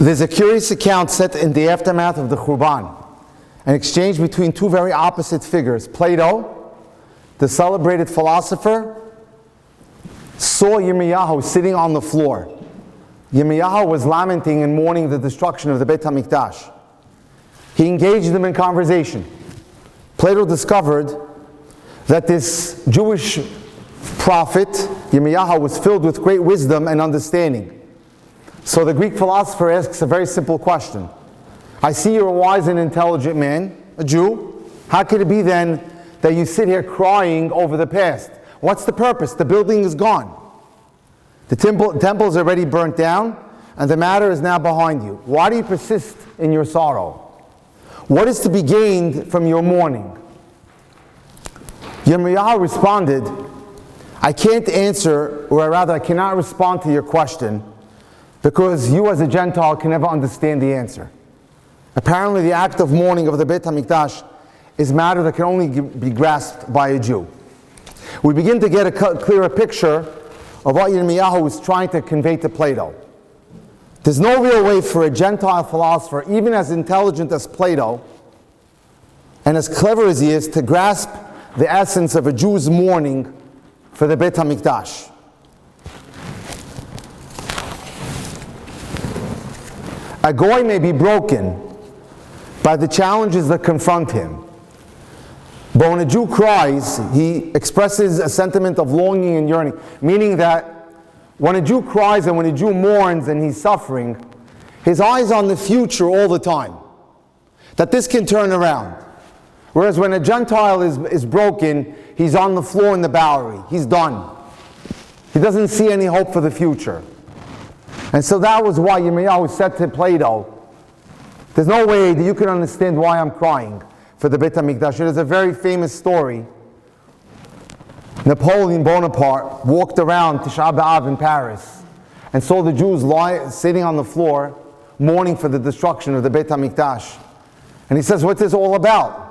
There's a curious account set in the aftermath of the Churban, an exchange between two very opposite figures. Plato, the celebrated philosopher, saw Yirmiyahu sitting on the floor. Yirmiyahu was lamenting and mourning the destruction of the Beit HaMikdash. He engaged them in conversation. Plato discovered that this Jewish prophet, Yirmiyahu, was filled with great wisdom and understanding. So the Greek philosopher asks a very simple question. I see you're a wise and intelligent man, a Jew. How could it be then that you sit here crying over the past? What's the purpose? The building is gone. The temple is already burnt down, and the matter is now behind you. Why do you persist in your sorrow? What is to be gained from your mourning? Yirmiyahu responded, I can't answer, or rather I cannot respond to your question, because you as a Gentile can never understand the answer. Apparently the act of mourning of the Beit HaMikdash is matter that can only be grasped by a Jew. We begin to get a clearer picture of what Yirmiyahu is trying to convey to Plato. There's no real way for a Gentile philosopher, even as intelligent as Plato, and as clever as he is, to grasp the essence of a Jew's mourning for the Beit HaMikdash. A goy may be broken by the challenges that confront him. But when a Jew cries, he expresses a sentiment of longing and yearning, meaning that when a Jew cries and when a Jew mourns and he's suffering, his eyes on the future all the time, that this can turn around. Whereas when a Gentile is broken, he's on the floor in the Bowery. He's done. He doesn't see any hope for the future. And so that was why Yirmiyahu said to Plato, there's no way that you can understand why I'm crying for the Beit HaMikdash. There's a very famous story. Napoleon Bonaparte walked around Tisha Beav in Paris and saw the Jews sitting on the floor mourning for the destruction of the Beit HaMikdash. And he says, what's this all about?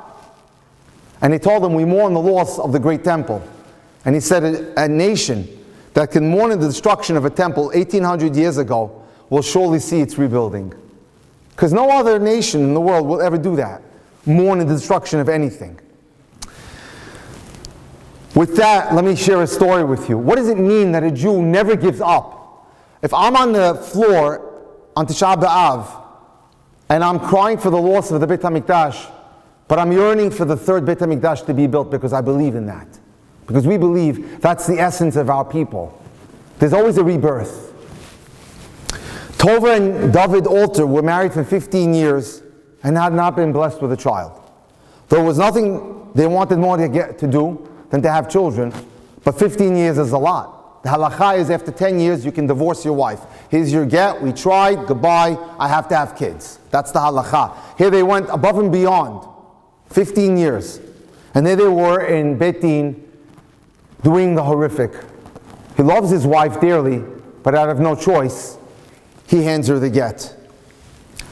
And he told them, we mourn the loss of the great temple. And he said, a nation that can mourn the destruction of a temple 1800 years ago will surely see its rebuilding. Because no other nation in the world will ever do that, mourn the destruction of anything. With that, let me share a story with you. What does it mean that a Jew never gives up? If I'm on the floor on Tisha B'Av and I'm crying for the loss of the Beit HaMikdash, but I'm yearning for the third Beit HaMikdash to be built because I believe in that. Because we believe that's the essence of our people. There's always a rebirth. Tova and David Alter were married for 15 years and had not been blessed with a child. There was nothing they wanted more to do than to have children, but 15 years is a lot. The halakha is after 10 years you can divorce your wife. Here's your get, we tried, goodbye, I have to have kids. That's the halakha. Here they went above and beyond, 15 years. And there they were in Beit Din, doing the horrific. He loves his wife dearly, but out of no choice, he hands her the get.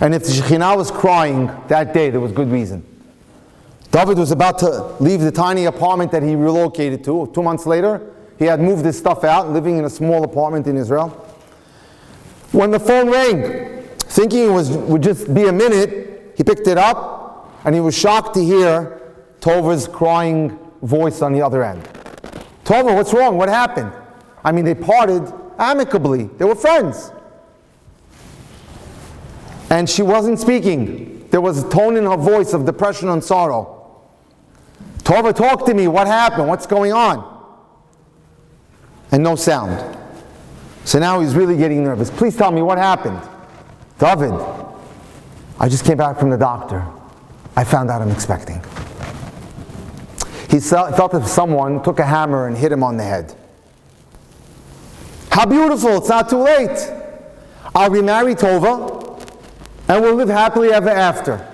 And if the Shekhinah was crying that day, there was good reason. David was about to leave the tiny apartment that he relocated to. 2 months later, he had moved his stuff out, living in a small apartment in Israel. When the phone rang, thinking it would just be a minute, he picked it up, and he was shocked to hear Tova's crying voice on the other end. Tova, what's wrong? What happened? I mean, they parted amicably. They were friends. And she wasn't speaking. There was a tone in her voice of depression and sorrow. Tova, talk to me. What happened? What's going on? And no sound. So now he's really getting nervous. Please tell me what happened. David, I just came back from the doctor. I found out I'm expecting. He felt that someone took a hammer and hit him on the head. How beautiful, it's not too late. I'll remarry Tova and we'll live happily ever after.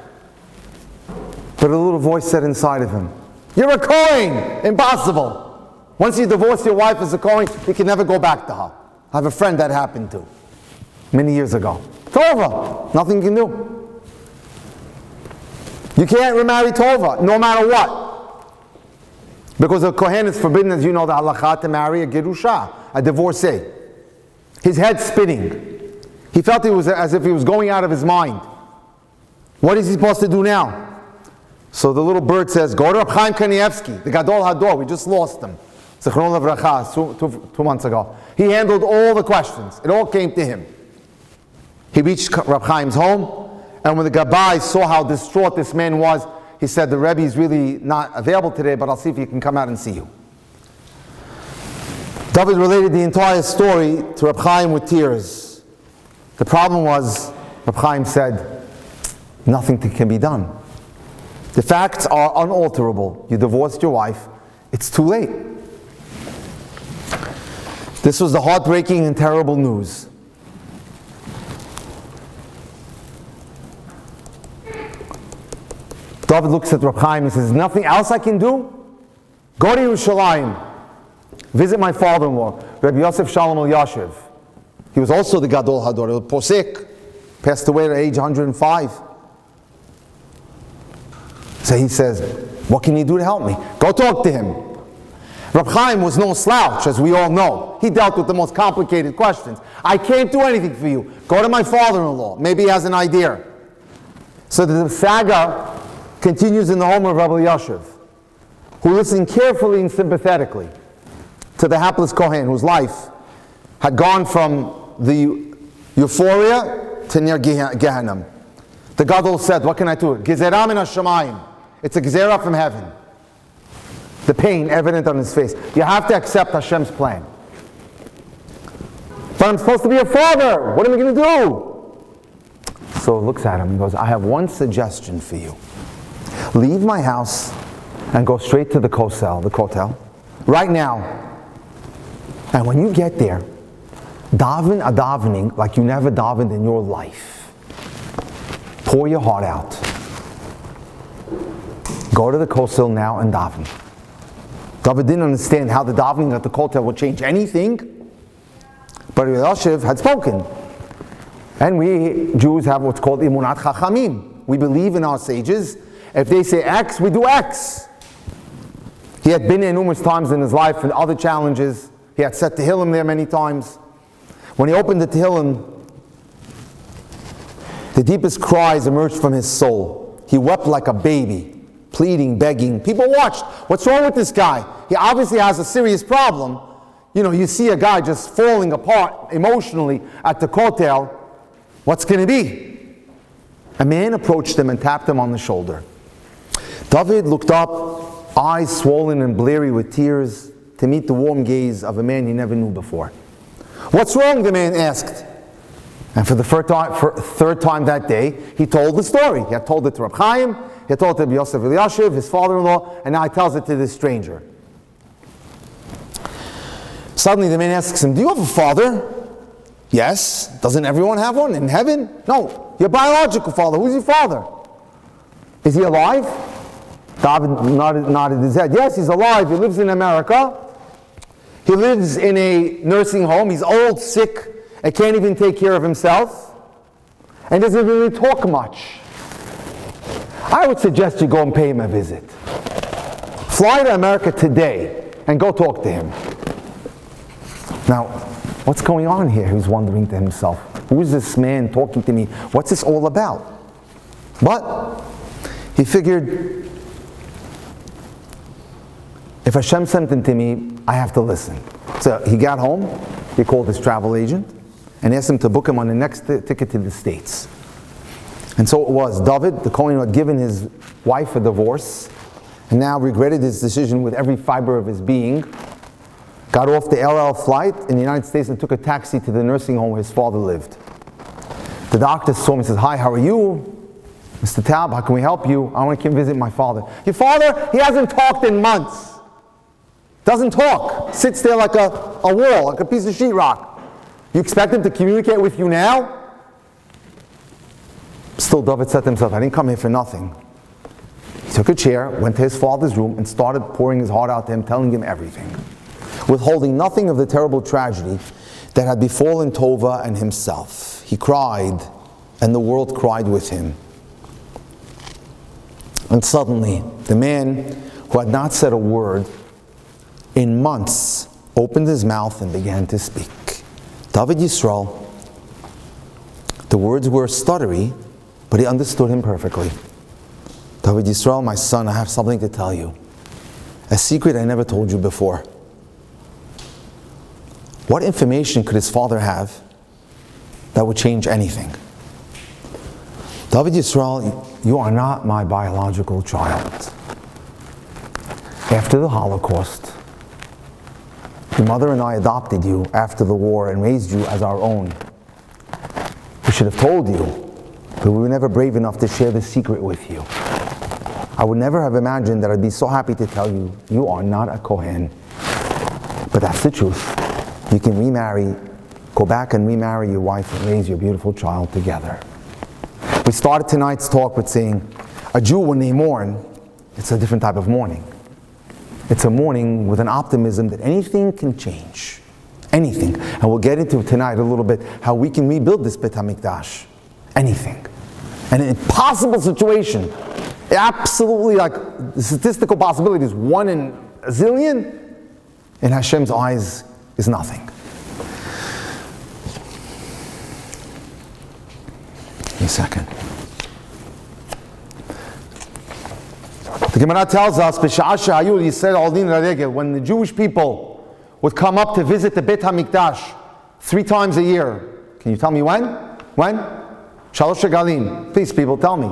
But a little voice said inside of him, you're a Cohen, impossible. Once you divorce your wife as a Cohen, you can never go back to her. I have a friend that happened to many years ago. Tova, nothing you can do. You can't remarry Tova, no matter what. Because a Kohen is forbidden, as you know, the halakha, to marry a gerusha, a divorcee. His head's spinning. He felt it was as if he was going out of his mind. What is he supposed to do now? So the little bird says, go to Reb Chaim Kanievsky, the Gadol Hador. We just lost him. Zichron Levracha, 2 months ago. He handled all the questions. It all came to him. He reached Reb Chaim's home, and when the Gabbai saw how distraught this man was, he said, the Rebbe is really not available today, but I'll see if he can come out and see you. David related the entire story to Reb Chaim with tears. The problem was, Reb Chaim said, nothing can be done. The facts are unalterable. You divorced your wife. It's too late. This was the heartbreaking and terrible news. David looks at Reb Chaim and says, nothing else I can do? Go to Yerushalayim. Visit my father-in-law, Rabbi Yosef Shalom El-Yashiv. He was also the Gadol Hador, Posek, passed away at age 105. So he says, what can you do to help me? Go talk to him. Reb Chaim was no slouch, as we all know. He dealt with the most complicated questions. I can't do anything for you. Go to my father-in-law. Maybe he has an idea. So the saga continues in the home of Rabbi Yashiv, who listened carefully and sympathetically to the hapless Cohen, whose life had gone from the euphoria to near Gehenna. The Gadol said, what can I do? Gezerah min hashamayim. It's a gezerah from heaven. The pain evident on his face. You have to accept Hashem's plan. But I'm supposed to be a father. What am I going to do? So he looks at him and goes, I have one suggestion for you. Leave my house and go straight to the kotel, right now. And when you get there, daven a davening like you never davened in your life. Pour your heart out. Go to the kotel now and daven. David didn't understand how the davening at the kotel would change anything, but Yoshev had spoken. And we Jews have what's called imunat chachamim. We believe in our sages. If they say X, we do X. He had been there numerous times in his life and other challenges. He had set Tehillim there many times. When he opened the Tehillim, the deepest cries emerged from his soul. He wept like a baby, pleading, begging. People watched. What's wrong with this guy? He obviously has a serious problem. You know, you see a guy just falling apart emotionally at the kotel. What's going to be? A man approached him and tapped him on the shoulder. David looked up, eyes swollen and bleary with tears, to meet the warm gaze of a man he never knew before. What's wrong? The man asked. And for the third time that day, he told the story. He had told it to Reb Chaim, he had told it to Rabbi Yosef El-Yashiv, his father-in-law, and now he tells it to this stranger. Suddenly the man asks him, do you have a father? Yes. Doesn't everyone have one in heaven? No. Your biological father. Who's your father? Is he alive? David nodded his head. Yes, he's alive. He lives in America. He lives in a nursing home. He's old, sick, and can't even take care of himself. And doesn't really talk much. I would suggest you go and pay him a visit. Fly to America today and go talk to him. Now, what's going on here? He was wondering to himself. Who is this man talking to me? What's this all about? But he figured, if Hashem sent him to me, I have to listen. So he got home, he called his travel agent, and asked him to book him on the next ticket to the States. And so it was. David, the Cohen, had given his wife a divorce, and now regretted his decision with every fiber of his being, got off the El Al flight in the United States and took a taxi to the nursing home where his father lived. The doctor saw him and says, hi, how are you? Mr. Taub, how can we help you? I want to come visit my father. Your father? He hasn't talked in months. Doesn't talk. Sits there like a wall, like a piece of sheetrock. You expect him to communicate with you now? Still, David said to himself, I didn't come here for nothing. He took a chair, went to his father's room, and started pouring his heart out to him, telling him everything, withholding nothing of the terrible tragedy that had befallen Tova and himself. He cried, and the world cried with him. And suddenly, the man who had not said a word in months opened his mouth and began to speak. David Yisrael, The words were stuttery, but he understood him perfectly. David Yisrael, my son, I have something to tell you. A secret I never told you before. What information could his father have that would change anything? David Yisrael, you are not my biological child. After the Holocaust, your mother and I adopted you after the war and raised you as our own. We should have told you, but we were never brave enough to share the secret with you. I would never have imagined that I'd be so happy to tell you, you are not a Cohen. But that's the truth. You can remarry, go back and remarry your wife and raise your beautiful child together. We started tonight's talk with saying, a Jew, when they mourn, it's a different type of mourning. It's a mourning with an optimism that anything can change. Anything. And we'll get into tonight a little bit how we can rebuild this Beit HaMikdash. Anything. An impossible situation. Absolutely, like the statistical possibility is 1 in a zillion. In Hashem's eyes is nothing. Give me a second. The Gemara tells us, when the Jewish people would come up to visit the Beit HaMikdash 3 times a year. Can you tell me when? When? Shalosh Regalim. Please, people, tell me.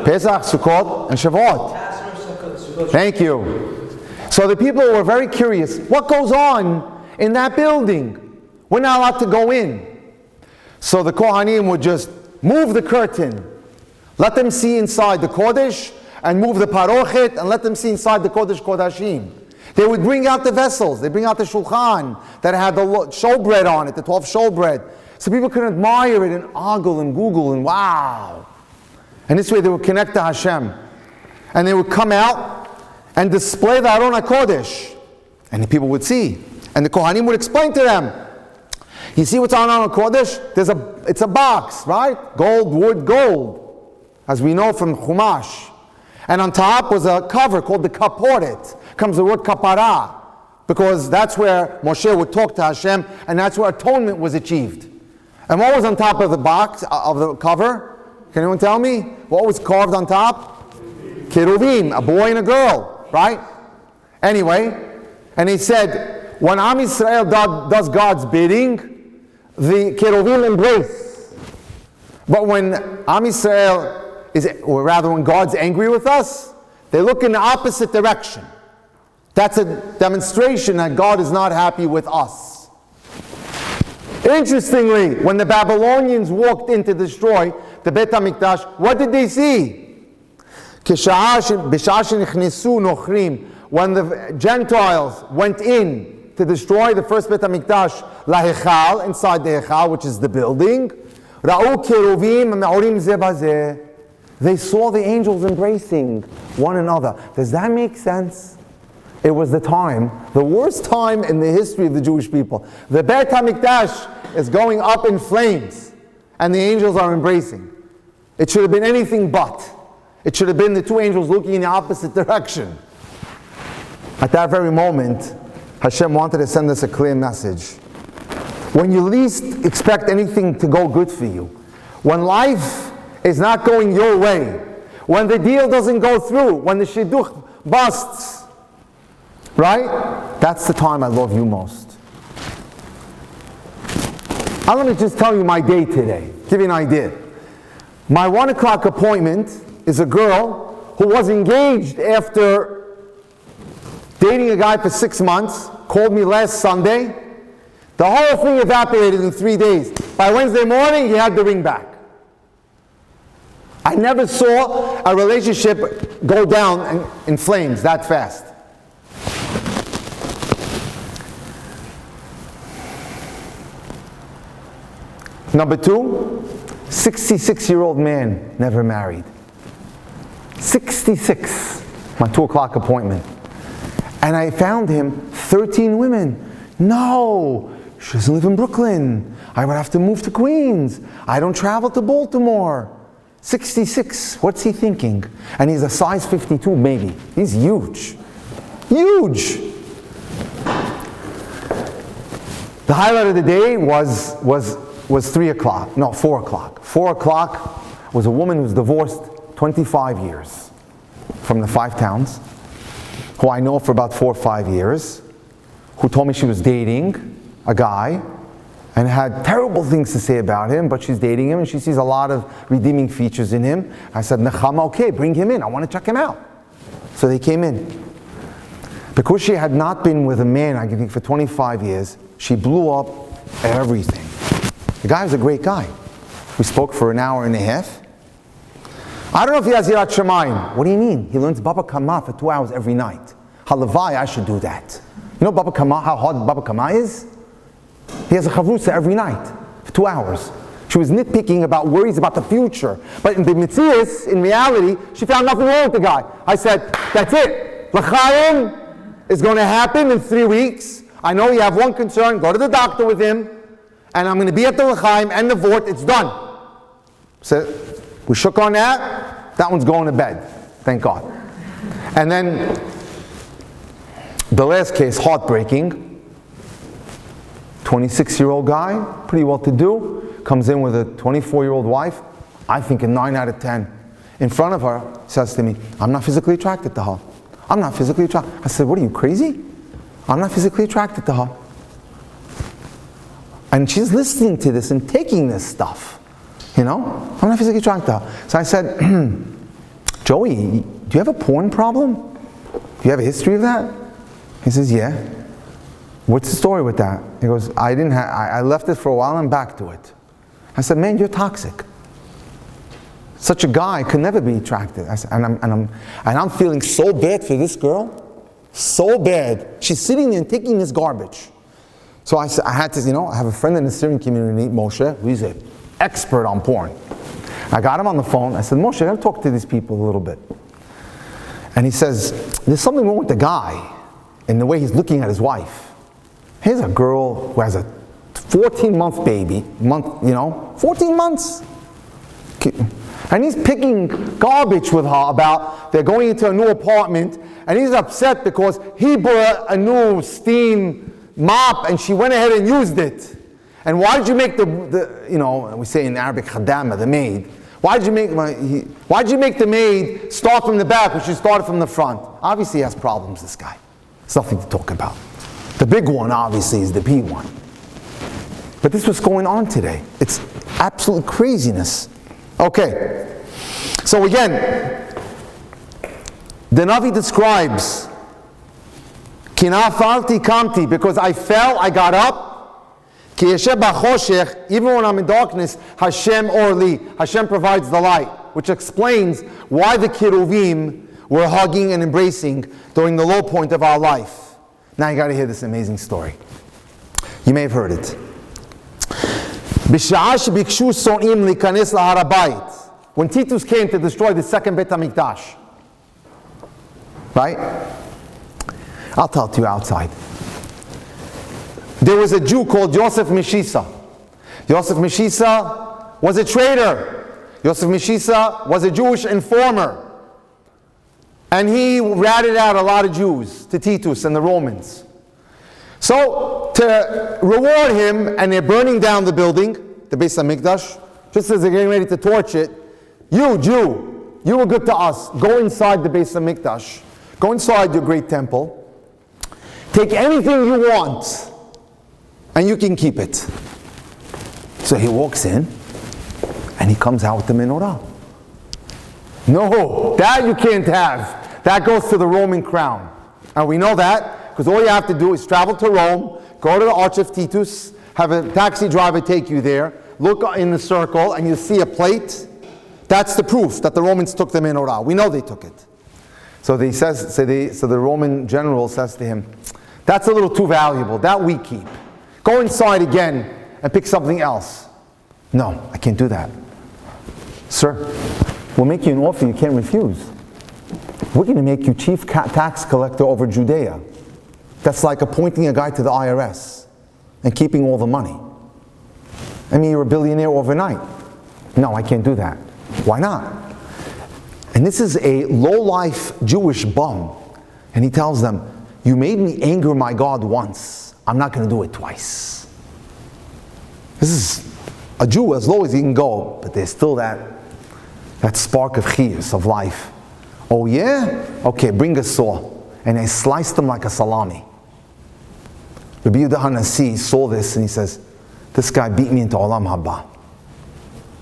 Pesach, Sukkot, and Shavuot. Thank you. So the people were very curious. What goes on in that building? We're not allowed to go in. So the Kohanim would just move the curtain, let them see inside the Kodesh, and move the Parochet, and let them see inside the Kodesh Kodashim. They would bring out the vessels. They bring out the Shulchan that had the showbread on it, the 12 showbread. So people could admire it and ogle and Google and wow. And this way they would connect to Hashem. And they would come out and display the Aron HaKodesh. And the people would see. And the Kohanim would explain to them, you see what's on Aron HaKodesh? It's a box, right? Gold, wood, gold. As we know from Chumash. And on top was a cover called the kaporet. Comes the word kapara. Because that's where Moshe would talk to Hashem, and that's where atonement was achieved. And what was on top of the box, of the cover? Can anyone tell me? What was carved on top? Keruvim, a boy and a girl, right? Anyway, and he said, when Am Yisrael does God's bidding, the Keruvim embrace. But when Am Yisrael or rather when God's angry with us, they look in the opposite direction. That's a demonstration that God is not happy with us. Interestingly, when the Babylonians walked in to destroy the Beit HaMikdash, what did they see? When the Gentiles went in to destroy the first Beit HaMikdash, lahechal, inside the hechal, which is the building, ra'u keruvim me'orim ze bazeh. They saw the angels embracing one another. Does that make sense? It was the time, the worst time in the history of the Jewish people. The Beit HaMikdash is going up in flames, and the angels are embracing. It should have been anything but. It should have been the 2 angels looking in the opposite direction. At that very moment, Hashem wanted to send us a clear message. When you least expect anything to go good for you, when life is not going your way, when the deal doesn't go through, when the shidduch busts, right? That's the time I love you most. I'm going to just tell you my day today, give you an idea. My 1 o'clock appointment is a girl who was engaged after dating a guy for 6 months, called me last Sunday. The whole thing evaporated in 3 days. By Wednesday morning, he had the ring back. I never saw a relationship go down in flames that fast. Number 2, 66-year-old man, never married. 66, my 2 o'clock appointment. And I found him 13 women. No, she doesn't live in Brooklyn. I would have to move to Queens. I don't travel to Baltimore. 66, what's he thinking? And he's a size 52 maybe. He's huge. Huge! The highlight of the day was was 3 o'clock, no, 4 o'clock. 4 o'clock was a woman who was divorced 25 years from the 5 towns, who I know for about 4 or 5 years, who told me she was dating a guy and had terrible things to say about him, but she's dating him and she sees a lot of redeeming features in him. I said, Nechama, okay, bring him in. I want to check him out. So they came in. Because she had not been with a man, I think, for 25 years, she blew up everything. The guy was a great guy. We spoke for an hour and a half. I don't know if he has Yirat Shamayim. What do you mean? He learns Baba Kama for 2 hours every night. Halavai, I should do that. You know Baba Kama, how hard Baba Kama is? He has a chavrusa every night for 2 hours. She was nitpicking about worries about the future. But in the Metzias, in reality, she found nothing wrong with the guy. I said, that's it. L'chaim is going to happen in 3 weeks. I know you have one concern. Go to the doctor with him. And I'm going to be at the l'chaim and the vort. It's done. So we shook on that. That one's going to bed. Thank God. And then the last case, heartbreaking. 26-year-old guy, pretty well to do, comes in with a 24-year-old wife. I think a 9 out of 10. In front of her, says to me, I'm not physically attracted to her. I'm not physically attracted. I said, what are you, crazy? I'm not physically attracted to her. And she's listening to this and taking this stuff. You know? I'm not physically attracted to her. So I said, Joey, do you have a porn problem? Do you have a history of that? He says, yeah. What's the story with that? He goes, I left it for a while and I'm back to it. I said, man, you're toxic. Such a guy could never be attracted. I said, and I'm feeling so bad for this girl. So bad. She's sitting there and taking this garbage. So I had to, I have a friend in the Syrian community, Moshe, who's an expert on porn. I got him on the phone. I said, Moshe, I got to talk to these people a little bit. And he says, there's something wrong with the guy in the way he's looking at his wife. Here's a girl who has a 14-month baby, 14 months. And he's picking garbage with her about they're going into a new apartment, and he's upset because he bought a new steam mop and she went ahead and used it. And why did you make we say in Arabic, khadama, the maid. Why did you make the maid start from the back when she started from the front? Obviously he has problems, this guy. It's nothing to talk about. The big one, obviously, is the P one. But this is what's going on today. It's absolute craziness. Okay. So again, the Navi describes, Kinafalti kamti, because I fell, I got up. Even when I'm in darkness, Hashem orli, Hashem provides the light, which explains why the Kiruvim were hugging and embracing during the low point of our life. Now you got to hear this amazing story. You may have heard it. When Titus came to destroy the second Beit HaMikdash, right? I'll tell it to you outside. There was a Jew called Yosef Meshisa. Yosef Meshisa was a traitor. Yosef Meshisa was a Jewish informer. And he ratted out a lot of Jews to Titus and the Romans. So, to reward him, and they're burning down the building, the Beis HaMikdash, just as they're getting ready to torch it, you, Jew, you were good to us. Go inside the Beis HaMikdash. Go inside your great temple. Take anything you want, and you can keep it. So he walks in, and he comes out with the menorah. No, that you can't have. That goes to the Roman crown. And we know that because all you have to do is travel to Rome, go to the Arch of Titus, have a taxi driver take you there, look in the circle, and you see a plate. That's the proof that the Romans took the menorah. We know they took it. So the Roman general says to him, that's a little too valuable. That we keep. Go inside again and pick something else. No, I can't do that. Sir, we'll make you an offer you can't refuse. We're going to make you chief tax collector over Judea. That's like appointing a guy to the IRS and keeping all the money. I mean, you're a billionaire overnight. No, I can't do that. Why not? And this is a low-life Jewish bum. And he tells them, you made me anger my God once. I'm not going to do it twice. This is a Jew as low as he can go, but there's still that spark of chiyus, of life. Oh yeah? Okay, bring a saw. And they sliced him like a salami. Rabbi Hanasi saw this and he says, this guy beat me into Olam Haba.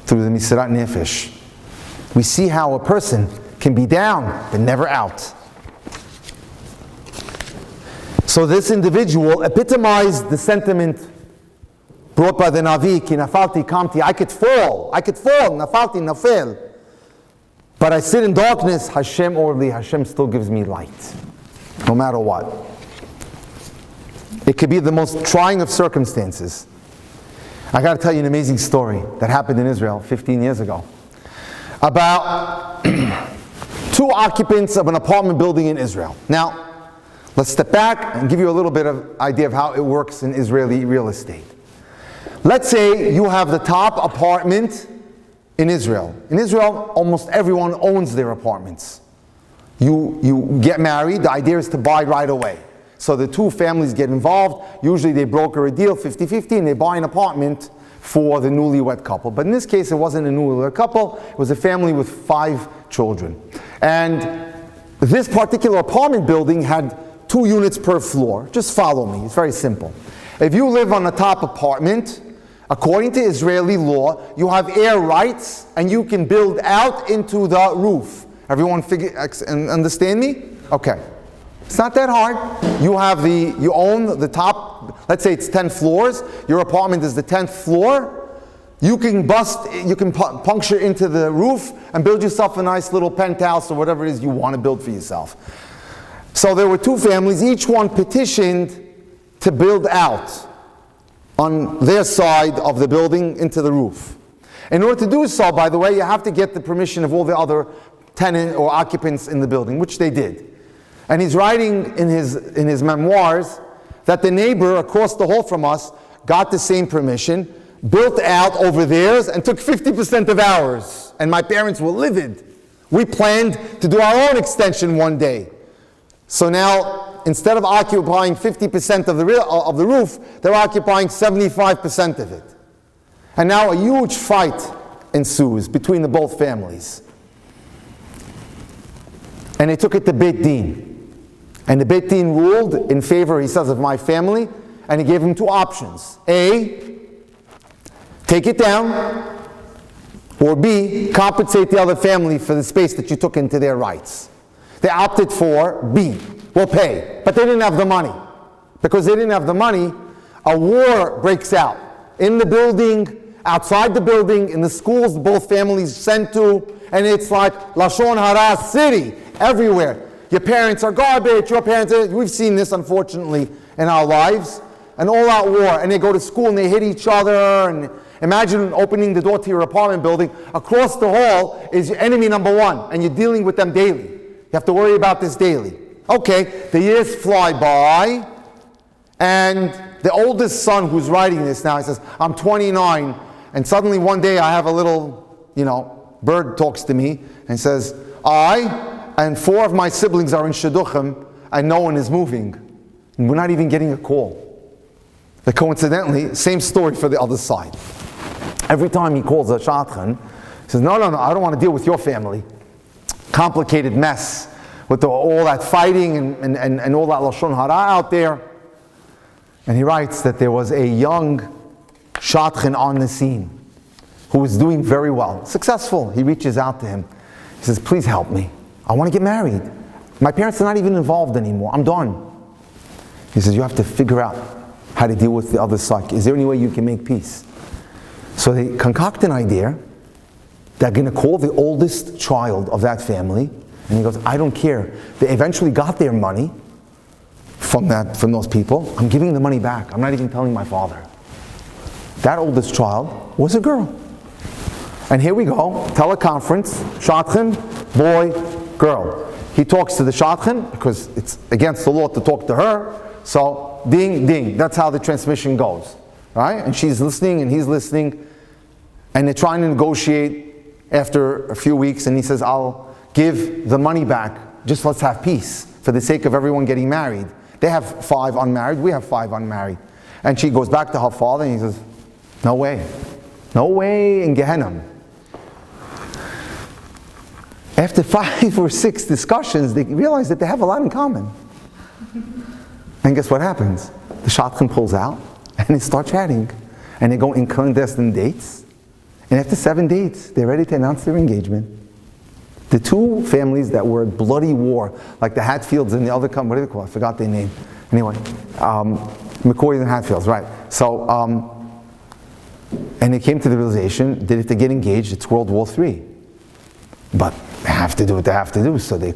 Through the Misirat Nefesh. We see how a person can be down, but never out. So this individual epitomized the sentiment brought by the Navi, ki nafalti kamti, I could fall, nafalti nafel. But I sit in darkness, Hashem orli, Hashem still gives me light. No matter what. It could be the most trying of circumstances. I got to tell you an amazing story that happened in Israel 15 years ago. About 2 occupants of an apartment building in Israel. Now, let's step back and give you a little bit of idea of how it works in Israeli real estate. Let's say you have the top apartment in Israel. In Israel, almost everyone owns their apartments. You get married, the idea is to buy right away. So the 2 families get involved, usually they broker a deal 50-50 and they buy an apartment for the newlywed couple. But in this case it wasn't a newlywed couple, it was a family with 5 children. And this particular apartment building had 2 units per floor. Just follow me, it's very simple. If you live on the top apartment, according to Israeli law, you have air rights and you can build out into the roof. Everyone understand me? Okay. It's not that hard. You own the top, let's say it's 10 floors, your apartment is the 10th floor, you can puncture into the roof and build yourself a nice little penthouse or whatever it is you want to build for yourself. So there were 2 families, each one petitioned to build out on their side of the building into the roof. In order to do so, by the way, you have to get the permission of all the other tenant or occupants in the building, which they did. And he's writing in his memoirs that the neighbor across the hall from us got the same permission, built out over theirs, and took 50% of ours. And my parents were livid. We planned to do our own extension one day. So now, instead of occupying 50% of the roof, they're occupying 75% of it. And now a huge fight ensues between the both families. And they took it to Beit Din. And the Beit Din ruled in favor, he says, of my family, and he gave him 2 options. A, take it down, or B, compensate the other family for the space that you took into their rights. They opted for B, we'll pay. But they didn't have the money. Because they didn't have the money, a war breaks out. In the building, outside the building, in the schools both families sent to, and it's like Lashon Hara city, everywhere. Your parents are garbage, your parents are, we've seen this unfortunately in our lives, an all-out war, and they go to school and they hit each other, and imagine opening the door to your apartment building, across the hall is your enemy number 1, and you're dealing with them daily. You have to worry about this daily. Okay, the years fly by, and the oldest son who's writing this now, he says, I'm 29, and suddenly one day I have a little, bird talks to me and says, I and 4 of my siblings are in Shidduchim and no one is moving. And we're not even getting a call. But coincidentally, same story for the other side. Every time he calls a shadchan, he says, no, I don't want to deal with your family. Complicated mess with all that fighting and all that Lashon Hara out there. And he writes that there was a young shadchan on the scene who was doing very well, successful. He reaches out to him. He says, please help me. I want to get married. My parents are not even involved anymore. I'm done. He says, you have to figure out how to deal with the other side. Is there any way you can make peace? So they concoct an idea. They're going to call the oldest child of that family. And he goes, I don't care. They eventually got their money from those people. I'm giving the money back. I'm not even telling my father. That oldest child was a girl. And here we go, teleconference, shadchan, boy, girl. He talks to the shadchan, because it's against the law to talk to her, so ding, ding, that's how the transmission goes, right? And she's listening and he's listening, and they're trying to negotiate after a few weeks, and he says, I'll give the money back, just let's have peace, for the sake of everyone getting married. They have 5 unmarried, we have 5 unmarried. And she goes back to her father and he says, no way. No way in Gehenna. After 5 or 6 discussions, they realize that they have a lot in common. And guess what happens? The shotgun pulls out, and they start chatting. And they go in clandestine dates. And after 7 dates, they're ready to announce their engagement. The 2 families that were at bloody war, like the Hatfields and the other company, what do they call it? I forgot their name. Anyway, McCoys and Hatfields, right. So, and they came to the realization that if they get engaged, it's World War III. But they have to do what they have to do. So they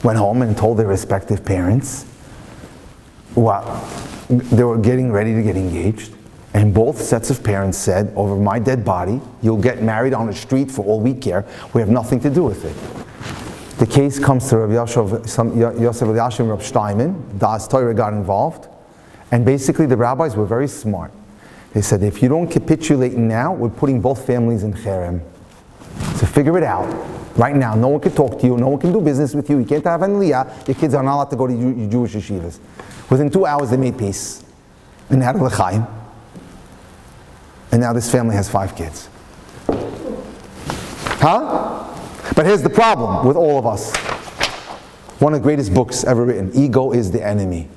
went home and told their respective parents, well, they were getting ready to get engaged. And both sets of parents said, over my dead body, you'll get married on the street for all we care. We have nothing to do with it. The case comes to Rabbi Yosef Eliashim and Rabbi Steinman. Das Torah got involved. And basically the rabbis were very smart. They said, if you don't capitulate now, we're putting both families in cherem. So figure it out. Right now, no one can talk to you, no one can do business with you, you can't have an aliyah, your kids are not allowed to go to your Jewish yeshivas. Within 2 hours they made peace. And they had a l'chaim. And now this family has 5 kids. Huh? But here's the problem with all of us. One of the greatest books ever written, Ego is the Enemy.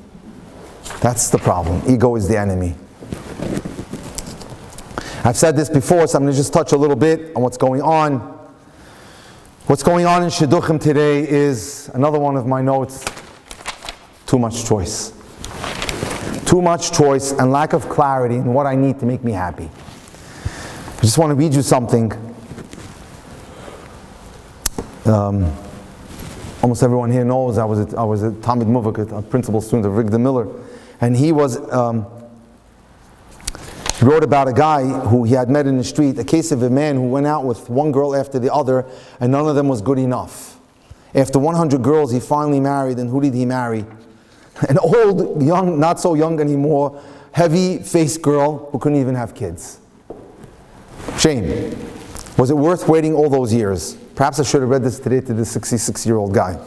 That's the problem. Ego is the enemy. I've said this before, so I'm going to just touch a little bit on what's going on. What's going on in Shidduchim today is, another one of my notes, too much choice. Too much choice and lack of clarity in what I need to make me happy. I just want to read you something. Almost everyone here knows I was a Talmid Muvak, a principal student of Rigda Miller, and he wrote about a guy who he had met in the street, a case of a man who went out with one girl after the other, and none of them was good enough. After 100 girls, he finally married, and who did he marry? An old, young, not so young anymore, heavy-faced girl who couldn't even have kids. Shame. Was it worth waiting all those years? Perhaps I should have read this today to this 66-year-old guy.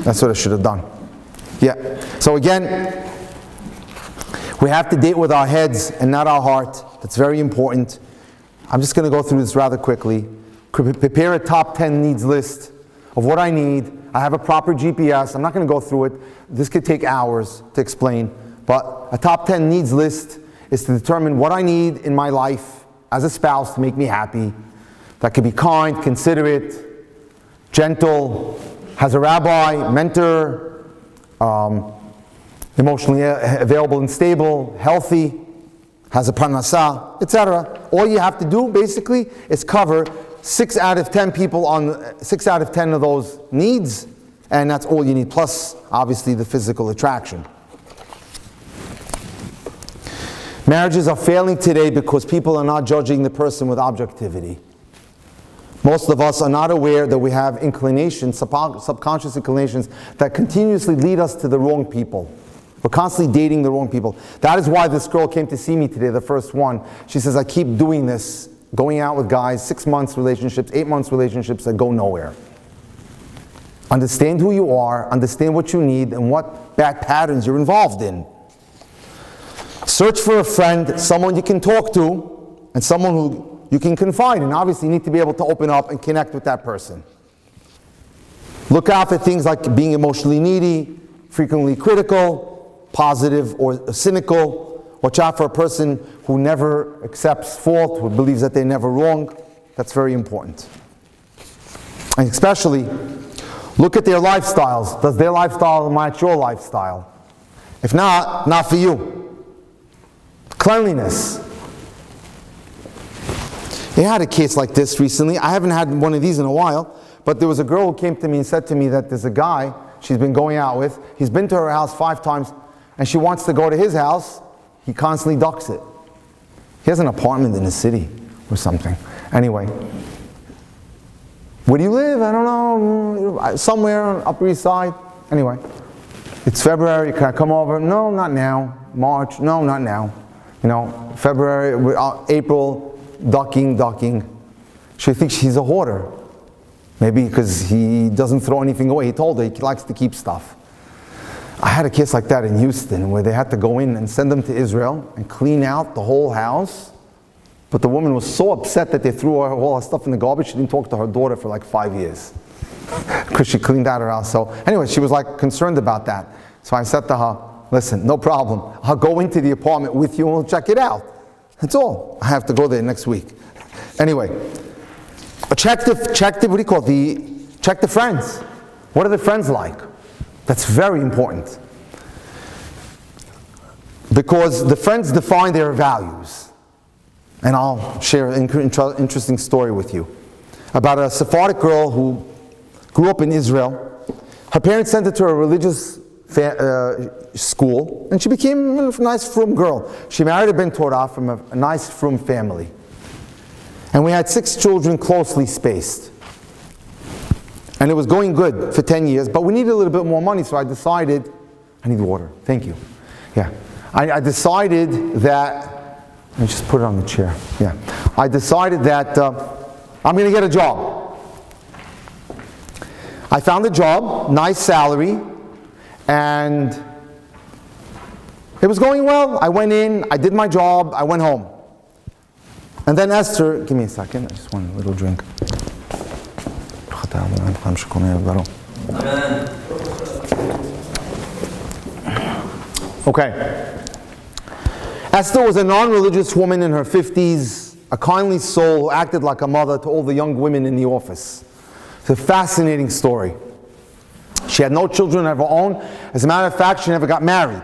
That's what I should have done. Yeah. So again, we have to date with our heads and not our heart. That's very important. I'm just going to go through this rather quickly. Prepare a top 10 needs list of what I need. I have a proper GPS. I'm not going to go through it. This could take hours to explain. But a top 10 needs list is to determine what I need in my life as a spouse to make me happy. That could be kind, considerate, gentle, has a rabbi, mentor, emotionally available and stable, healthy, has a parnasah, etc. All you have to do basically is cover 6 out of 10 people on 6 out of 10 of those needs, and that's all you need, plus obviously the physical attraction. Marriages are failing today because people are not judging the person with objectivity. Most of us are not aware that we have inclinations, subconscious inclinations, that continuously lead us to the wrong people. We're constantly dating the wrong people. That is why this girl came to see me today, the first one. She says, I keep doing this, going out with guys, 6 months relationships, 8 months relationships that go nowhere. Understand who you are, understand what you need, and what bad patterns you're involved in. Search for a friend, someone you can talk to, and someone who you can confide in. Obviously, you need to be able to open up and connect with that person. Look out for things like being emotionally needy, frequently critical, positive or cynical. Watch out for a person who never accepts fault, who believes that they're never wrong. That's very important. And especially, look at their lifestyles. Does their lifestyle match your lifestyle? If not, not for you. Cleanliness. They had a case like this recently. I haven't had one of these in a while, but there was a girl who came to me and said to me that there's a guy she's been going out with. He's been to her house 5 times, and she wants to go to his house. He constantly ducks it. He has an apartment in the city or something. Anyway, where do you live? I don't know. Somewhere on Upper East Side. Anyway, it's February. Can I come over? No, not now. March? No, not now. You know, February, April. Ducking. She thinks he's a hoarder. Maybe because he doesn't throw anything away. He told her he likes to keep stuff. I had a case like that in Houston where they had to go in and send them to Israel and clean out the whole house But the woman was so upset that they threw all her stuff in the garbage, she didn't talk to her daughter for like 5 years. Because she cleaned out her house. So anyway, she was like concerned about that. So I said to her, listen, no problem. I'll go into the apartment with you and we'll check it out. That's all. I have to go there next week. Anyway, check the what do you call it? Check the friends. What are the friends like? That's very important. Because the friends define their values. And I'll share an interesting story with you about a Sephardic girl who grew up in Israel. Her parents sent her to a religious school, and she became a nice, frum girl. She married a Ben Torah from a nice, frum family. And we had 6 children closely spaced. And it was going good for 10 years, but we needed a little bit more money, so I decided, I need water, thank you. Yeah, I decided that, let me just put it on the chair. Yeah, I decided that I'm going to get a job. I found a job, nice salary, and it was going well. I went in, I did my job, I went home. And then Esther, give me a second, I just want a little drink. Okay. Esther was a non-religious woman in her 50s, a kindly soul who acted like a mother to all the young women in the office. It's a fascinating story. She had no children of her own. As a matter of fact, she never got married.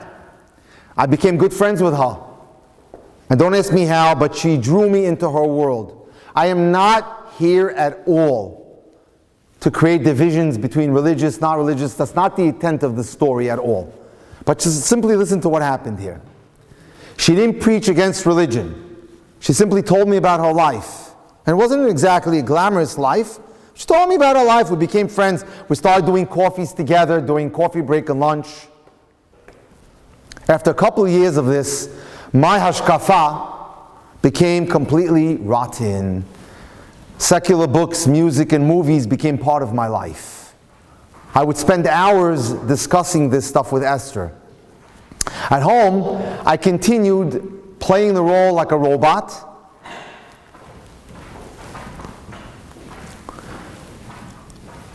I became good friends with her. And don't ask me how, but she drew me into her world. I am not here at all to create divisions between religious, not religious. That's not the intent of the story at all. But just simply listen to what happened here. She didn't preach against religion. She simply told me about her life. And it wasn't exactly a glamorous life. She told me about her life. We became friends. We started doing coffees together, doing coffee break and lunch. After a couple of years of this, my hashkafa became completely rotten. Secular books, music, and movies became part of my life. I would spend hours discussing this stuff with Esther. At home, I continued playing the role like a robot.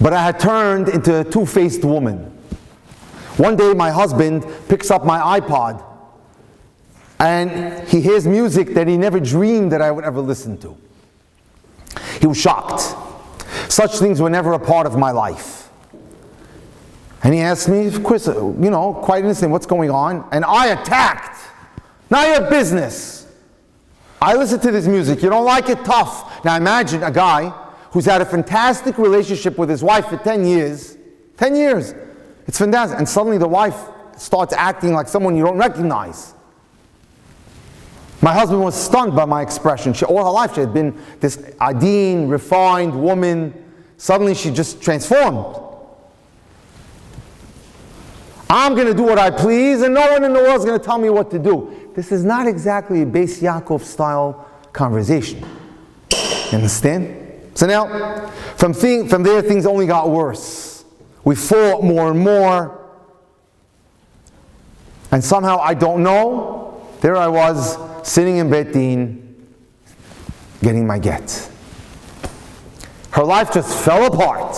But I had turned into a two-faced woman. One day my husband picks up my iPod and he hears music that he never dreamed that I would ever listen to. He was shocked. Such things were never a part of my life. And he asked me, Chris, quite innocent, what's going on? And I attacked. Not your business. I listen to this music. You don't like it? Tough. Now imagine a guy who's had a fantastic relationship with his wife for 10 years. 10 years. It's fantastic. And suddenly the wife starts acting like someone you don't recognize. My husband was stunned by my expression. All her life she had been this adin, refined woman. Suddenly she just transformed. I'm going to do what I please and no one in the world is going to tell me what to do. This is not exactly a Beis Yaakov style conversation. You understand? So now, from there things only got worse. We fought more and more. And somehow, I don't know, there I was, sitting in Bet Din, getting my get. Her life just fell apart.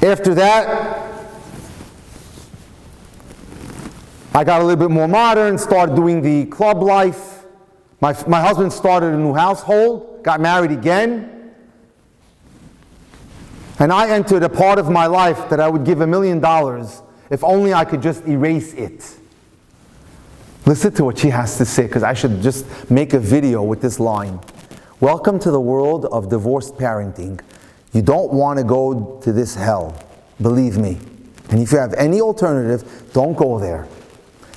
After that, I got a little bit more modern, started doing the club life. My husband started a new household, got married again. And I entered a part of my life that I would give $1 million if only I could just erase it. Listen to what she has to say, because I should just make a video with this line. Welcome to the world of divorced parenting. You don't want to go to this hell, believe me. And if you have any alternative, don't go there.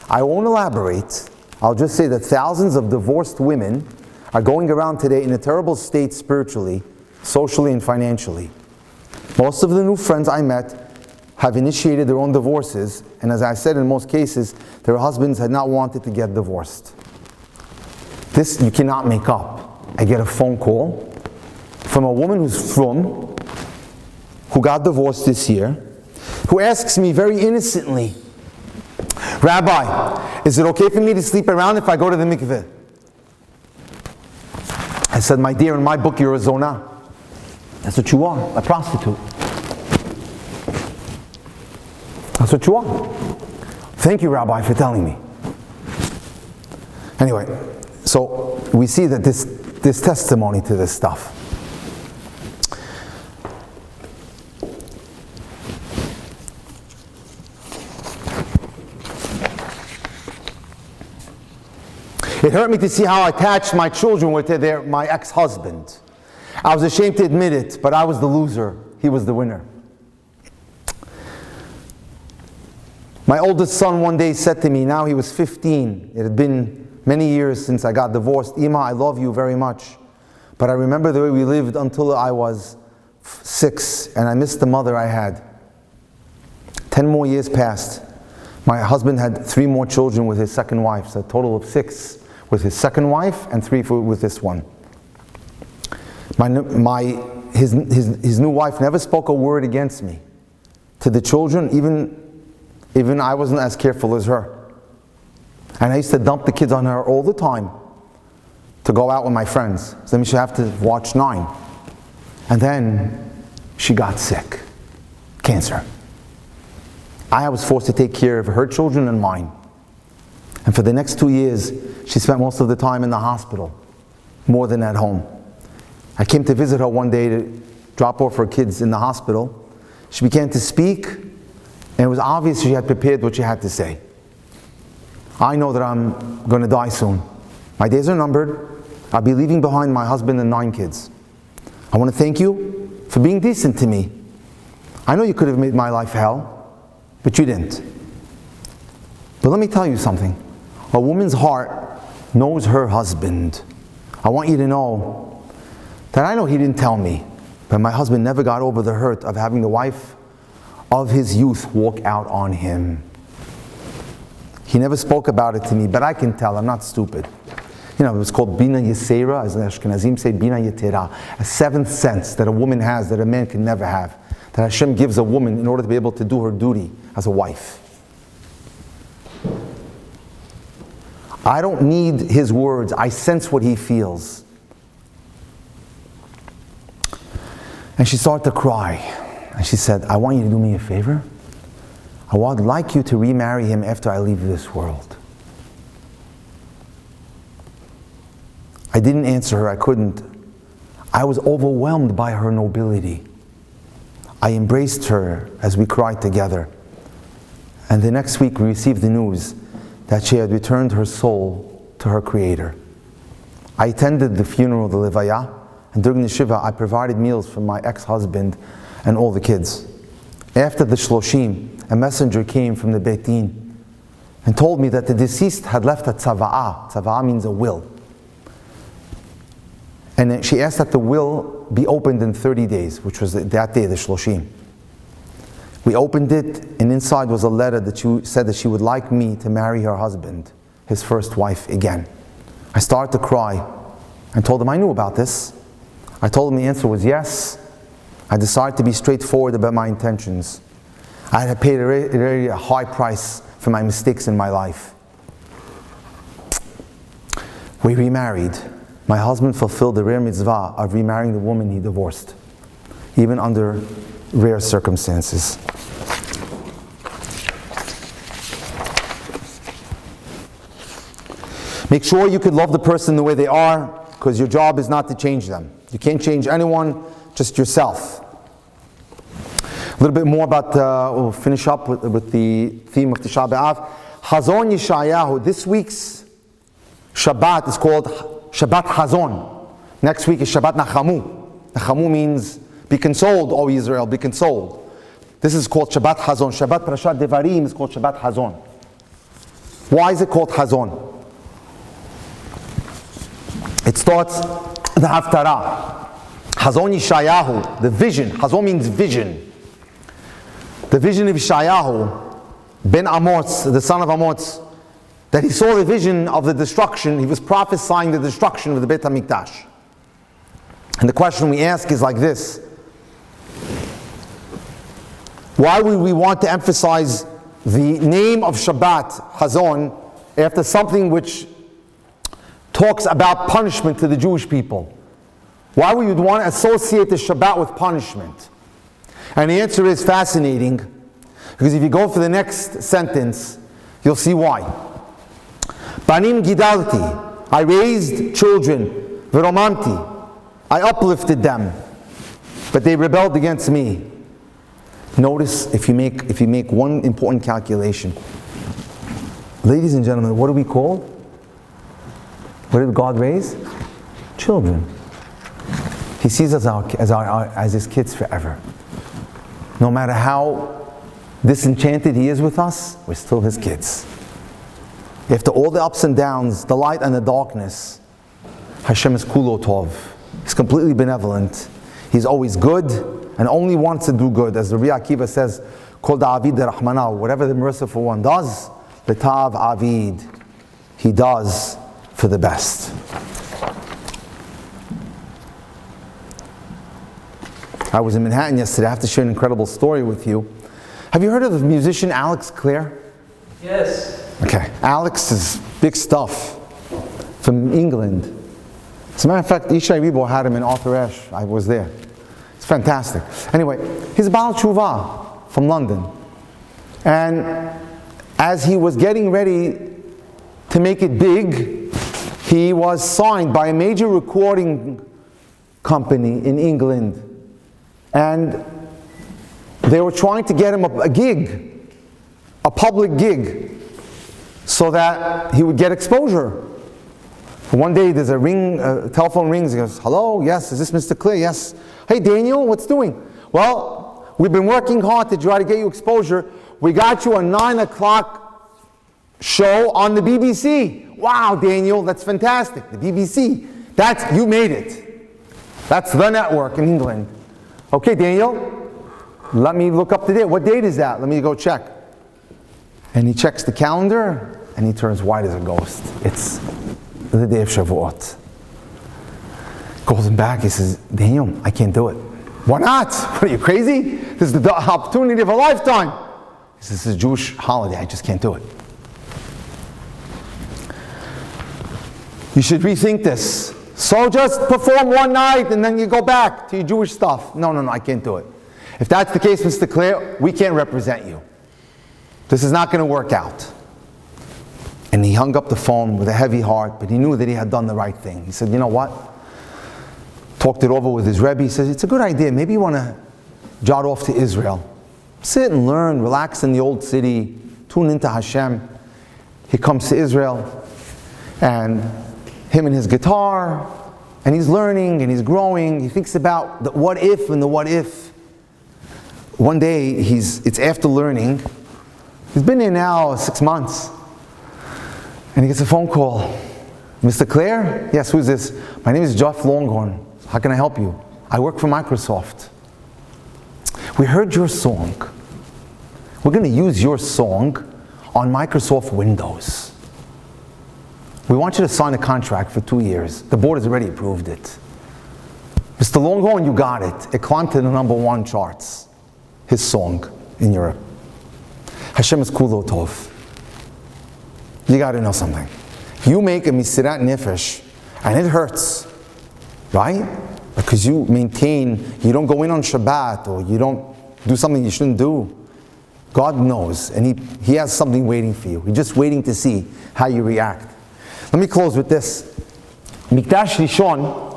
I won't elaborate. I'll just say that thousands of divorced women are going around today in a terrible state spiritually, socially, and financially. Most of the new friends I met have initiated their own divorces, and as I said, in most cases, their husbands had not wanted to get divorced. This you cannot make up. I get a phone call from a woman who's who got divorced this year, who asks me very innocently, Rabbi, is it okay for me to sleep around if I go to the mikveh? I said, my dear, in my book you're a zonah. That's what you are, a prostitute. That's what you are. Thank you, Rabbi, for telling me. Anyway, so we see that this testimony to this stuff. It hurt me to see how attached my children were to my ex-husband. I was ashamed to admit it, but I was the loser. He was the winner. My oldest son one day said to me, now he was 15. It had been many years since I got divorced. Ima, I love you very much, but I remember the way we lived until I was 6, and I missed the mother I had. 10 more years passed. My husband had 3 more children with his second wife, so a total of 6 with his second wife and 3 with this one. His new wife never spoke a word against me. To the children, even I wasn't as careful as her. And I used to dump the kids on her all the time to go out with my friends. So then she have to watch 9. And then she got sick. Cancer. I was forced to take care of her children and mine. And for the next 2 years, she spent most of the time in the hospital, more than at home. I came to visit her one day to drop off her kids in the hospital. She began to speak, and it was obvious she had prepared what she had to say. I know that I'm going to die soon. My days are numbered. I'll be leaving behind my husband and 9 kids. I want to thank you for being decent to me. I know you could have made my life hell, but you didn't. But let me tell you something. A woman's heart knows her husband. I want you to know that I know he didn't tell me, but my husband never got over the hurt of having the wife of his youth walk out on him. He never spoke about it to me, but I can tell. I'm not stupid. You know, it was called Bina Yisera, as the Ashkenazim say, Bina Yetera, a 7th sense that a woman has that a man can never have, that Hashem gives a woman in order to be able to do her duty as a wife. I don't need his words. I sense what he feels. And she started to cry. And she said, I want you to do me a favor. I would like you to remarry him after I leave this world. I didn't answer her. I couldn't. I was overwhelmed by her nobility. I embraced her as we cried together. And the next week we received the news that she had returned her soul to her Creator. I attended the funeral, the Levaya, and during the Shiva I provided meals for my ex-husband and all the kids. After the Shloshim, a messenger came from the btwn and told me that the deceased had left a tzava'ah. Tzava'ah means a will. And she asked that the will be opened in 30 days, which was that day, the Shloshim. We opened it, and inside was a letter that she said that she would like me to marry her husband, his first wife, again. I started to cry. I told him I knew about this. I told him the answer was yes. I decided to be straightforward about my intentions. I had paid a very high price for my mistakes in my life. We remarried. My husband fulfilled the rare mitzvah of remarrying the woman he divorced, even under rare circumstances. Make sure you could love the person the way they are, because your job is not to change them. You can't change anyone, just yourself. A little bit more about, we'll finish up with the theme of Tisha B'Av. Hazon Yirmiyahu. This week's Shabbat is called Shabbat Hazon. Next week is Shabbat Nachamu. Nachamu means be consoled, O Israel, be consoled. This is called Shabbat Hazon. Shabbat Parashat Devarim is called Shabbat Hazon. Why is it called Hazon? It starts the Haftarah. Hazon Yirmiyahu, the vision. Hazon means vision. The vision of Yirmiyahu, Ben Amos, the son of Amos, that he saw the vision of the destruction. He was prophesying the destruction of the Beit HaMikdash. And the question we ask is like this. Why would we want to emphasize the name of Shabbat, Hazon, after something which talks about punishment to the Jewish people? Why would you want to associate the Shabbat with punishment? And the answer is fascinating, because if you go for the next sentence, you'll see why. Banim gidalti, I raised children, v'romanti, I uplifted them, but they rebelled against me. Notice if you make one important calculation. Ladies and gentlemen, what are we called? What did God raise? Children. He sees us as his kids forever. No matter how disenchanted he is with us, we're still his kids. After all the ups and downs, the light and the darkness, Hashem is kulo tov. He's completely benevolent. He's always good and only wants to do good. As the Rabbi Akiva says, Kol da'avid rahmanahu, whatever the merciful one does, l'tav avid, he does for the best. I was in Manhattan yesterday. I have to share an incredible story with you. Have you heard of the musician Alex Clare? Yes. Okay, Alex is big stuff from England. As a matter of fact, Isha Ribo had him in Arthur Ashe. I was there. It's fantastic. Anyway, he's a Baal Tshuva from London. And as he was getting ready to make it big, he was signed by a major recording company in England. And they were trying to get him a gig, a public gig, so that he would get exposure. One day there's a telephone rings, he goes, hello, yes, is this Mr. Clare? Yes. Hey Daniel, what's doing? Well, we've been working hard to try to get you exposure. We got you a 9 o'clock show on the BBC. Wow, Daniel, that's fantastic. The BBC, you made it. That's the network in England. Okay, Daniel, let me look up the date. What date is that? Let me go check. And he checks the calendar, and he turns white as a ghost. It's the day of Shavuot. Calls him back, he says, Daniel, I can't do it. Why not? What are you, crazy? This is the opportunity of a lifetime. He says, this is a Jewish holiday, I just can't do it. You should rethink this. So just perform one night and then you go back to your Jewish stuff. No, I can't do it. If that's the case, Mr. Clare, we can't represent you. This is not going to work out. And he hung up the phone with a heavy heart, but he knew that he had done the right thing. He said, you know what? Talked it over with his Rebbe. He says, it's a good idea. Maybe you want to jot off to Israel. Sit and learn, relax in the old city, tune into Hashem. He comes to Israel, and him and his guitar, and he's learning and he's growing. He thinks about the what if and the what if. One day, it's after learning. He's been there now 6 months. And he gets a phone call. Mr. Clare? Yes, who's this? My name is Jeff Longhorn. How can I help you? I work for Microsoft. We heard your song. We're going to use your song on Microsoft Windows. We want you to sign a contract for 2 years. The board has already approved it. Mr. Longhorn, you got it. It climbed to the #1 charts. His song in Europe. Hashem is kulo tov. You got to know something. You make a misirat nefesh, and it hurts, right? Because you don't go in on Shabbat, or you don't do something you shouldn't do. God knows, and He has something waiting for you. He's just waiting to see how you react. Let me close with this. Mikdash Rishon,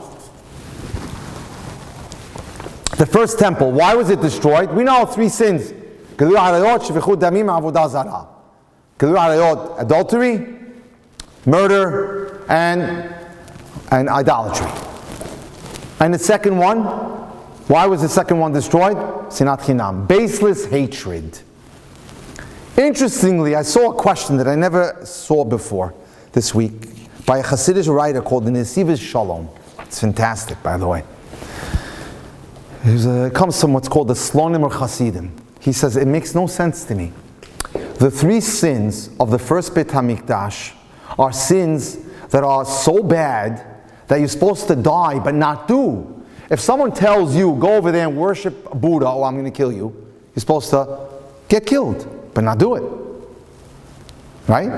the first temple, why was it destroyed? We know 3 sins. Gilui Arayot, Shvichut Damim, Avodah Zarah. Gilui Arayot, adultery, murder, and idolatry. And the second one, why was the second one destroyed? Sinat Chinam, baseless hatred. Interestingly, I saw a question that I never saw before this week by a Hasidic writer called the Nesivas Shalom. It's fantastic, by the way. It comes from what's called the Slonim or Hasidim. He says, it makes no sense to me. The 3 sins of the first Beit HaMikdash are sins that are so bad that you're supposed to die but not do. If someone tells you, go over there and worship Buddha, or I'm going to kill you, you're supposed to get killed but not do it. Right?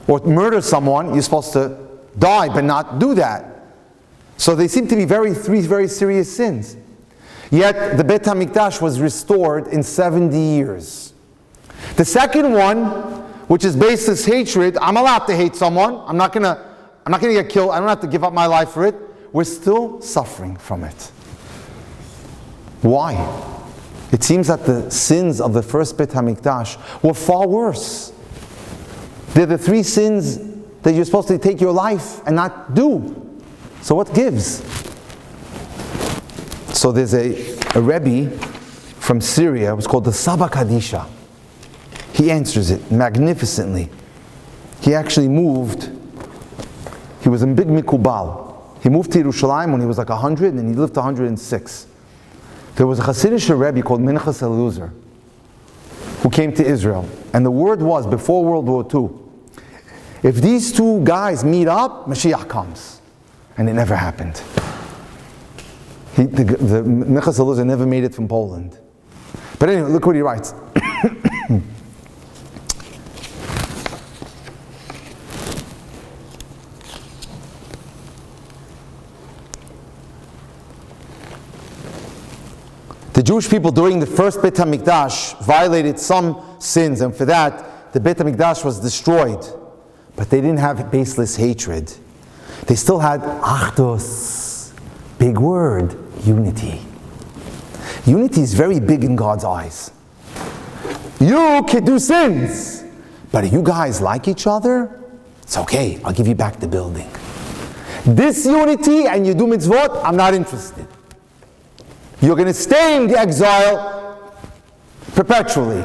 Or murder someone, you're supposed to die but not do that. So they seem to be three very serious sins. Yet the Beit HaMikdash was restored in 70 years. The second one, which is baseless hatred, I'm allowed to hate someone. I'm not gonna get killed. I don't have to give up my life for it. We're still suffering from it. Why? It seems that the sins of the first Beit HaMikdash were far worse. They're the three sins that you're supposed to take your life and not do. So what gives? So there's a Rabbi from Syria, it was called the Saba Kadisha. He answers it magnificently. He actually moved, he was a big Mikubal. He moved to Yerushalayim when he was like 100 and he lived to 106. There was a Hasidic Rebbe called Minchas Eliezer who came to Israel. And the word was, before World War II, if these two guys meet up, Mashiach comes. And it never happened. The Minchas Eliezer never made it from Poland. But anyway, look what he writes. The Jewish people during the first Beit HaMikdash violated some sins, and for that, the Beit HaMikdash was destroyed. But they didn't have baseless hatred. They still had achdus, big word, unity. Unity is very big in God's eyes. You can do sins, but if you guys like each other, it's okay, I'll give you back the building. Disunity and you do mitzvot, I'm not interested. You're going to stay in the exile perpetually.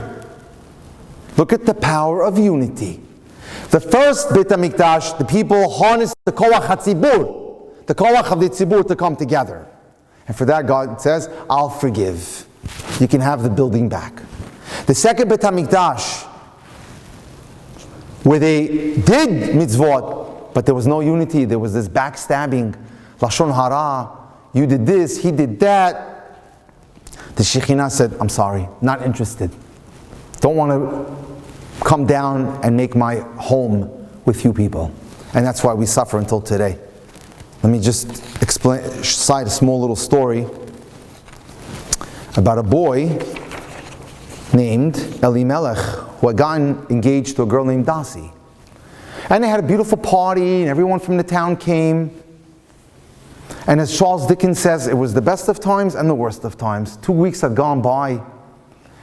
Look at the power of unity. The first Beit HaMikdash, the people harnessed the koach hatzibur, the koach of the tzibur to come together. And for that God says, I'll forgive. You can have the building back. The second Beit HaMikdash, where they did mitzvot, but there was no unity, there was this backstabbing, lashon hara, you did this, he did that. The Shekhinah said, I'm sorry, not interested. Don't want to come down and make my home with you people. And that's why we suffer until today. Let me just cite a small little story about a boy named Elimelech who had gotten engaged to a girl named Dasi. And they had a beautiful party and everyone from the town came. And as Charles Dickens says, it was the best of times and the worst of times. 2 weeks had gone by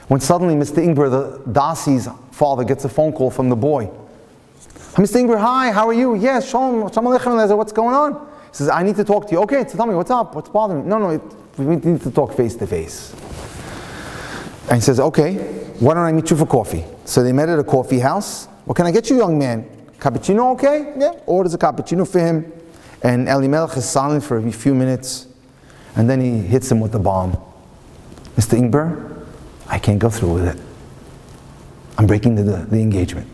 when suddenly Mr. Ingber, the Dasi's father, gets a phone call from the boy. Mr. Ingber, hi, how are you? Yes, Shalom Aleichem, what's going on? He says, I need to talk to you. Okay, so tell me, what's up? What's bothering me? No, we need to talk face to face. And he says, okay, why don't I meet you for coffee? So they met at a coffee house. What can I get you, young man? Cappuccino, okay? Yeah, orders a cappuccino for him. And Elimelech is silent for a few minutes. And then he hits him with the bomb. Mr. Ingber, I can't go through with it. I'm breaking the engagement.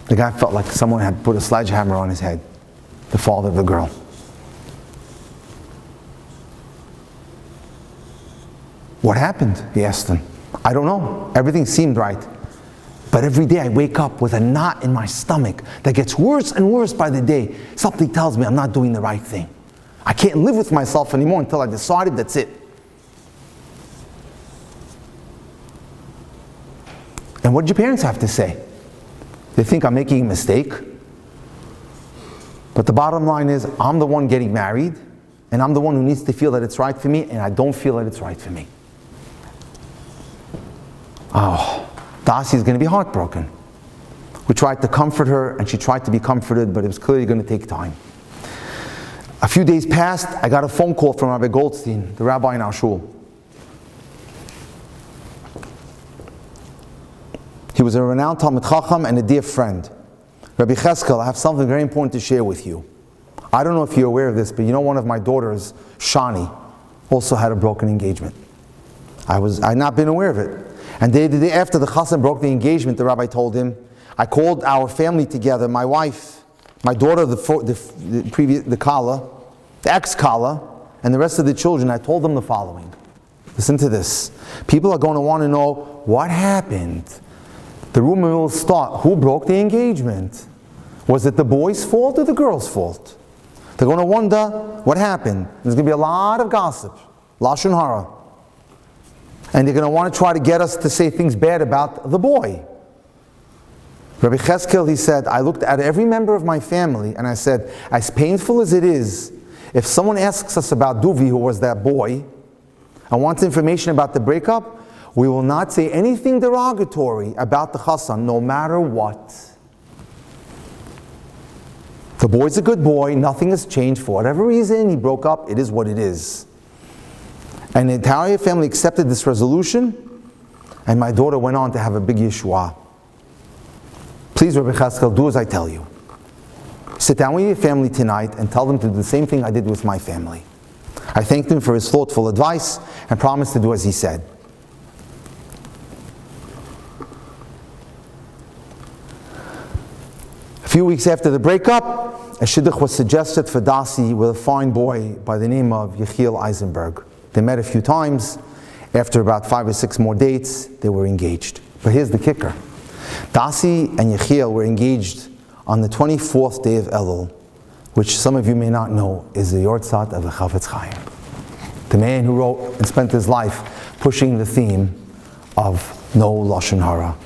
The guy felt like someone had put a sledgehammer on his head. The father of the girl. What happened? He asked him. I don't know. Everything seemed right. But every day I wake up with a knot in my stomach that gets worse and worse by the day. Something tells me I'm not doing the right thing. I can't live with myself anymore until I decided that's it. And what did your parents have to say? They think I'm making a mistake. But the bottom line is, I'm the one getting married, and I'm the one who needs to feel that it's right for me, and I don't feel that it's right for me. Oh, Dasi is going to be heartbroken. We tried to comfort her, and she tried to be comforted, but it was clearly going to take time. A few days passed, I got a phone call from Rabbi Goldstein, the rabbi in our shul. He was a renowned Talmid Chacham and a dear friend. Rabbi Cheskel, I have something very important to share with you. I don't know if you're aware of this, but you know one of my daughters, Shani, also had a broken engagement. I had not been aware of it. And the day after the chassan broke the engagement, the rabbi told him, I called our family together, my wife, my daughter, the Kala, the ex-Kala, and the rest of the children. I told them the following. Listen to this. People are going to want to know what happened. The rumor will start. Who broke the engagement? Was it the boy's fault or the girl's fault? They're going to wonder what happened. There's going to be a lot of gossip, lashon hara. And they're going to want to try to get us to say things bad about the boy. Rabbi Cheskel, he said, I looked at every member of my family and I said, as painful as it is, if someone asks us about Duvi, who was that boy, and wants information about the breakup, we will not say anything derogatory about the chassan, no matter what. The boy's a good boy, nothing has changed. For whatever reason, he broke up, it is what it is. And the entire family accepted this resolution, and my daughter went on to have a big Yeshua. Please, Rabbi Cheskel, do as I tell you. Sit down with your family tonight and tell them to do the same thing I did with my family. I thanked him for his thoughtful advice and promised to do as he said. A few weeks after the breakup, a shidduch was suggested for Dasi with a fine boy by the name of Yechiel Eisenberg. They met a few times. After about 5 or 6 more dates, they were engaged. But here's the kicker. Dasi and Yechiel were engaged on the 24th day of Elul, which some of you may not know is the Yortzat of the Chafetz Chaim, the man who wrote and spent his life pushing the theme of no lashon hara.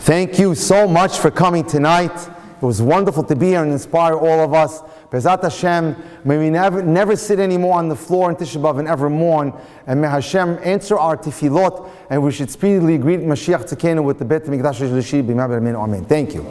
Thank you so much for coming tonight. It was wonderful to be here and inspire all of us. Be'ezrat Hashem, may we never sit anymore on the floor in Tisha B'Av and ever mourn. And may Hashem answer our tefillot, and we should speedily greet Mashiach Tzidkenu with the Bet Mikdash Shlishi B'Meh B'Amen. Amen. Thank you.